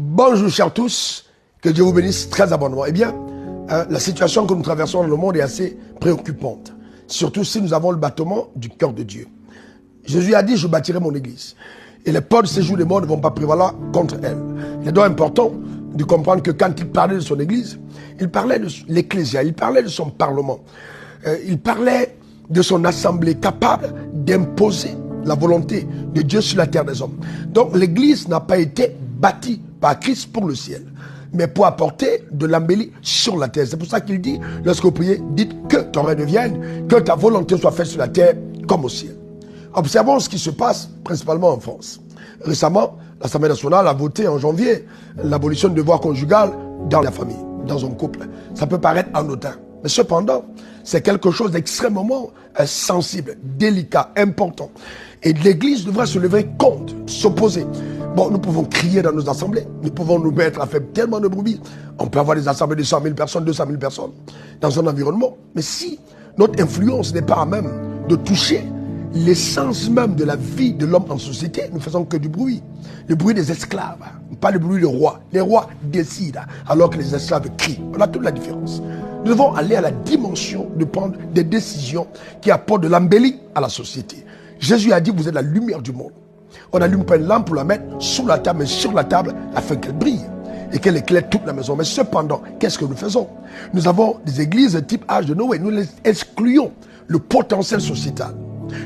Bonjour chers tous, que Dieu vous bénisse très abondamment. Eh bien, la situation que nous traversons dans le monde est assez préoccupante. Surtout si nous avons le battement du cœur de Dieu. Jésus a dit, je bâtirai mon église. Et les portes de ces jours des morts ne vont pas prévaloir contre elle. Il est donc important de comprendre que quand il parlait de son église, il parlait de l'ecclésia, il parlait de son parlement. Il parlait de son assemblée capable d'imposer la volonté de Dieu sur la terre des hommes. Donc l'église n'a pas été bâtie par Christ pour le ciel, mais pour apporter de l'embellie sur la terre. C'est pour ça qu'il dit, lorsque vous priez, dites que ton règne vienne, que ta volonté soit faite sur la terre comme au ciel. Observons ce qui se passe principalement en France. Récemment, l'Assemblée nationale a voté en janvier l'abolition du devoir conjugal dans la famille, dans un couple. Ça peut paraître anodin, mais cependant, c'est quelque chose d'extrêmement sensible, délicat, important. Et l'Église devrait se lever contre, s'opposer. Bon, nous pouvons crier dans nos assemblées, nous pouvons nous mettre à faire tellement de bruit. On peut avoir des assemblées de 100 000 personnes, 200 000 personnes dans un environnement. Mais si notre influence n'est pas à même de toucher l'essence même de la vie de l'homme en société, nous faisons que du bruit. Le bruit des esclaves, pas le bruit des rois. Les rois décident alors que les esclaves crient. On a toute la différence. Nous devons aller à la dimension de prendre des décisions qui apportent de l'embellie à la société. Jésus a dit, vous êtes la lumière du monde. On n'allume pas une lampe pour la mettre sous la table, mais sur la table afin qu'elle brille et qu'elle éclaire toute la maison. Mais cependant, qu'est-ce que nous faisons? Nous avons des églises de type âge de Noé. Nous les excluons le potentiel sociétal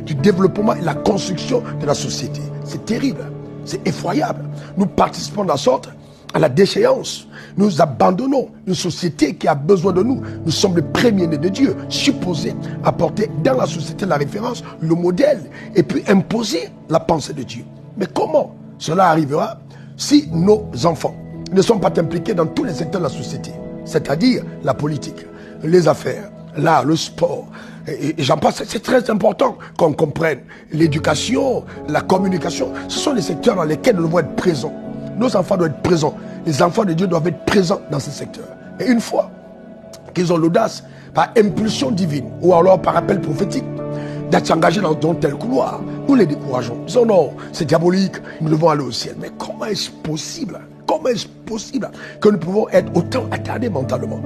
du développement et la construction de la société. C'est terrible, c'est effroyable. Nous participons de la sorte à la déchéance. Nous abandonnons une société qui a besoin de nous. Nous sommes les premiers-nés de Dieu, supposés apporter dans la société la référence, le modèle, et puis imposer la pensée de Dieu. Mais comment cela arrivera si nos enfants ne sont pas impliqués dans tous les secteurs de la société, c'est-à-dire la politique, les affaires, l'art, le sport, et j'en passe. C'est très important qu'on comprenne l'éducation, la communication. Ce sont les secteurs dans lesquels nous devons être présents. Nos enfants doivent être présents. Les enfants de Dieu doivent être présents dans ces secteurs. Et une fois qu'ils ont l'audace, par impulsion divine, ou alors par appel prophétique, d'être engagés dans tel couloir, nous les décourageons. Nous disons non, c'est diabolique, nous devons aller au ciel. Mais comment est-ce possible? Comment est-ce possible que nous pouvons être autant attardés mentalement?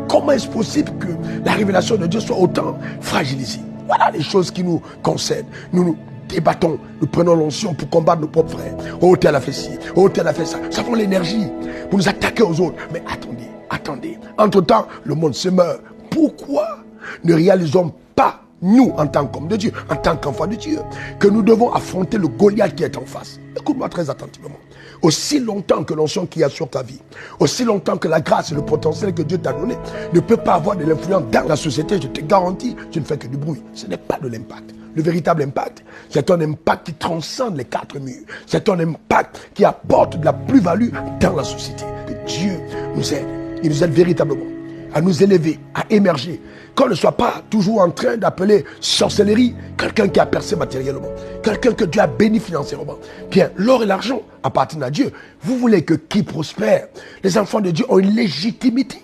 Comment est-ce possible que la révélation de Dieu soit autant fragilisée? Voilà les choses qui nous concernent. Nous débattons, nous prenons l'onction pour combattre nos propres frères. Oh, tel a fait ci, oh, tel a fait ça. Nous avons l'énergie pour nous attaquer aux autres. Mais attendez. Entre-temps, le monde se meurt. Pourquoi ne réalisons pas, nous, en tant qu'hommes de Dieu, en tant qu'enfants de Dieu, que nous devons affronter le Goliath qui est en face? Écoute-moi très attentivement. Aussi longtemps que l'onction qu'il y a sur ta vie, aussi longtemps que la grâce et le potentiel que Dieu t'a donné ne peut pas avoir de l'influence dans la société, je te garantis, tu ne fais que du bruit. Ce n'est pas de l'impact. Le véritable impact, c'est un impact qui transcende les quatre murs. C'est un impact qui apporte de la plus-value dans la société. Que Dieu nous aide. Il nous aide véritablement à nous élever, à émerger. Qu'on ne soit pas toujours en train d'appeler sorcellerie quelqu'un qui a percé matériellement, quelqu'un que Dieu a béni financièrement. Bien, l'or et l'argent appartiennent à Dieu. Vous voulez que qui prospère? Les enfants de Dieu ont une légitimité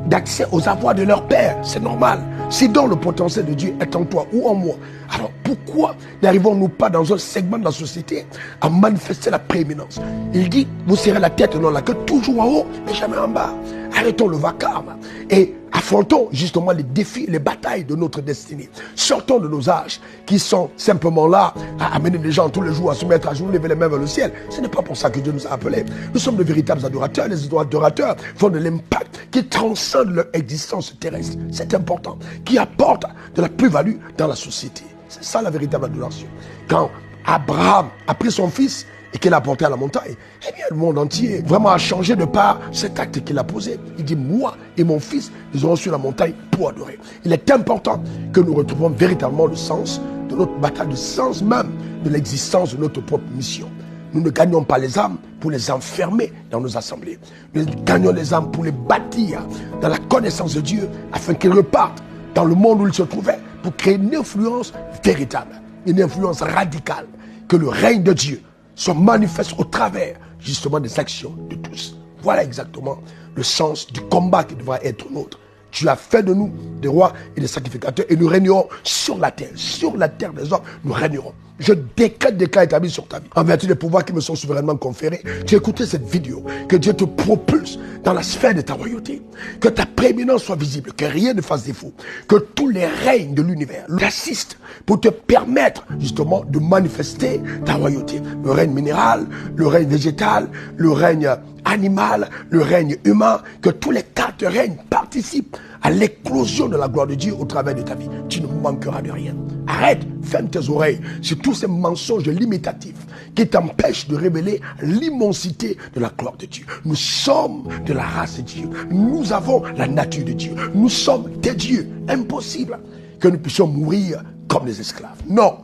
d'accès aux avoirs de leur père. C'est normal. Si donc le potentiel de Dieu est en toi ou en moi, alors pourquoi n'arrivons-nous pas dans un segment de la société à manifester la prééminence? Il dit, vous serez la tête et non la queue, toujours en haut et jamais en bas. Arrêtons le vacarme et affrontons justement les défis, les batailles de notre destinée. Sortons de nos âges qui sont simplement là à amener les gens tous les jours à se mettre à genoux, lever les mains vers le ciel. Ce n'est pas pour ça que Dieu nous a appelés. Nous sommes de véritables adorateurs. Les adorateurs font de l'impact qui transcende leur existence terrestre. C'est important, qui apporte de la plus-value dans la société. C'est ça la véritable adoration. Quand Abraham a pris son fils et qu'il a porté à la montagne, eh bien le monde entier vraiment a changé de par cet acte qu'il a posé. Il dit, moi et mon fils, nous aurons sur la montagne pour adorer. Il est important que nous retrouvons véritablement le sens de notre bataille, le sens même de l'existence de notre propre mission. Nous ne gagnons pas les âmes pour les enfermer dans nos assemblées. Nous gagnons les âmes pour les bâtir dans la connaissance de Dieu afin qu'ils repartent dans le monde où ils se trouvaient pour créer une influence véritable, une influence radicale, que le règne de Dieu soit manifeste au travers justement des actions de tous. Voilà exactement le sens du combat qui devra être nôtre. Tu as fait de nous des rois et des sacrificateurs et nous régnerons sur la terre des hommes, nous régnerons. Je décrète des cas établis sur ta vie. En vertu des pouvoirs qui me sont souverainement conférés, tu as écouté cette vidéo. Que Dieu te propulse dans la sphère de ta royauté. Que ta prééminence soit visible. Que rien ne fasse défaut. Que tous les règnes de l'univers t'assistent pour te permettre justement de manifester ta royauté. Le règne minéral, le règne végétal, le règne animal, le règne humain. Que tous les quatre règnes participent à l'éclosion de la gloire de Dieu au travers de ta vie. Tu ne manqueras de rien. Arrête, ferme tes oreilles sur tous ces mensonges limitatifs qui t'empêchent de révéler l'immensité de la gloire de Dieu. Nous sommes de la race de Dieu. Nous avons la nature de Dieu. Nous sommes des dieux. Impossible que nous puissions mourir comme des esclaves. Non,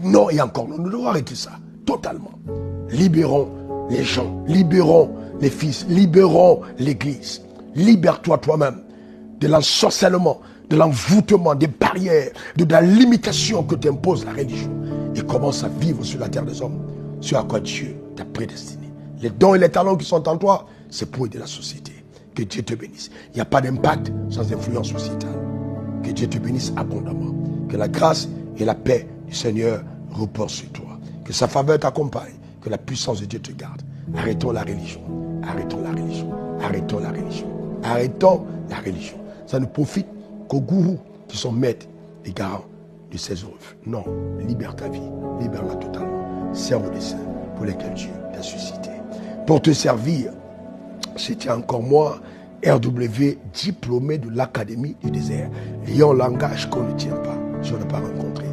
non et encore non. Nous devons arrêter ça totalement. Libérons les gens, libérons les fils, libérons l'Église. Libère-toi toi-même de l'ensorcellement, de l'envoûtement, des barrières, de la limitation que t'impose la religion. Et commence à vivre sur la terre des hommes, sur à quoi Dieu t'a prédestiné. Les dons et les talents qui sont en toi, c'est pour aider la société. Que Dieu te bénisse. Il n'y a pas d'impact sans influence sociétale. Que Dieu te bénisse abondamment. Que la grâce et la paix du Seigneur reposent sur toi. Que sa faveur t'accompagne. Que la puissance de Dieu te garde. Arrêtons la religion. Arrêtons la religion. Arrêtons la religion. Arrêtons la religion. Ça ne profite qu'aux gourous qui sont maîtres et garants de ces œuvres. Non, libère ta vie, libère-la totalement. Serve les saints pour lesquels Dieu t'a suscité. Pour te servir, c'était encore moi, RW, diplômé de l'Académie du désert. Ayant un langage qu'on ne tient pas, je n'ai pas rencontré.